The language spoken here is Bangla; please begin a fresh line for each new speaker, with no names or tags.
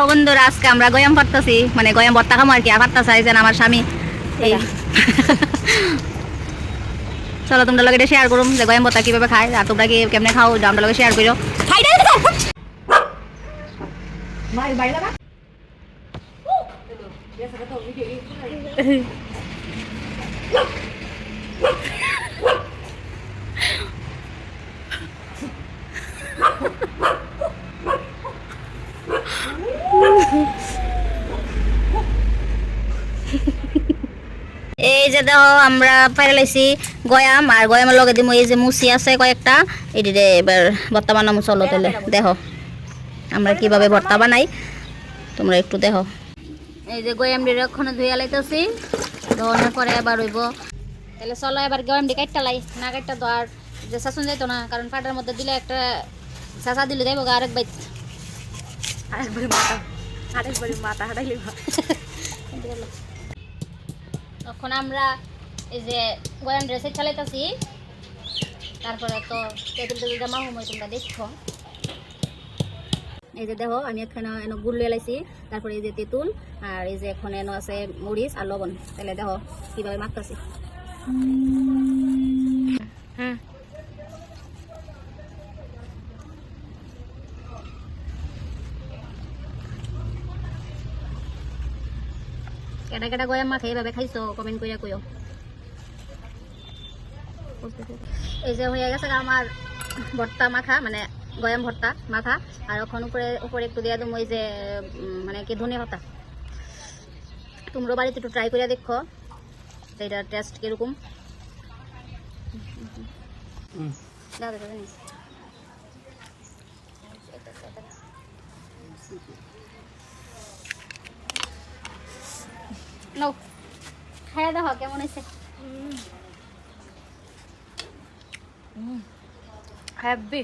দেখো বন্ধুরা, আজকে আমরা গয়াম পারতাছি, মানে গয়াম ভর্তা খামো আর কি। আর পারতা চাইছেন আমার স্বামী। এই চলো তোমরা লগে শেয়ার করুম যে গয়াম ভর্তা কিভাবে খায়, আর তোমরা কি কেমনে খাও আমরা লগে শেয়ার করো। এই যে দেখো আমরা পাইরে লাইছি গয়াম, আর গয়ামের লগে দিমু এই যে মুসি আছে কয়েকটা, এটিরে এবার ভর্তা বানামু। চলো তাহলে দেখো আমরা কিভাবে ভর্তা বানাই, তোমরা একটু দেখো। এই যে গয়াম ডিরে ওখানে ধুইয়া লাইতেছি, ধোয়ানোর পরে এবার হইব। তাহলে চলো এবার গয়াম ডি কাটটা লাই, না কাটটা তো আর যে শাসন যাইতো না, কারণ পাটার মধ্যে দিলে একটা চাষা দিলে যাইব আরেক বাইত, আরেকবারই মাথা হাঁটাইলে। তখন আমরা এই যে গয়াম ড্রেসে চালাইতেছি, তারপরে তো টেবিল টেবিল জামা সময় তোমরা দেখো। এই যে দেখো আমি এখানে এনে গুড় লিয়ে লাইছি, তারপরে এই যে তেঁতুল, আর এই যে এখন এনে আছে মরিচ আর লবণ। তাহলে দেখো কিভাবে মাখতেছি। কেটা কেটা গয়াম মাখে এইভাবে খাইছো কমেন্ট কইরা কইও। এই যে হয়ে গেছে আমার ভর্তা মাখা, মানে গয়াম ভর্তা মাখা। আর এখন উপরে উপরে একটু দিয়ে দেবো ওই যে মানে কি ধনিয়া পাতা। তোমরা বাড়িতে একটু ট্রাই করে দেখো এটার টেস্ট কিরকম। নাও খাইয়া দেখো কেমন হয়েছে।
হ্যাপি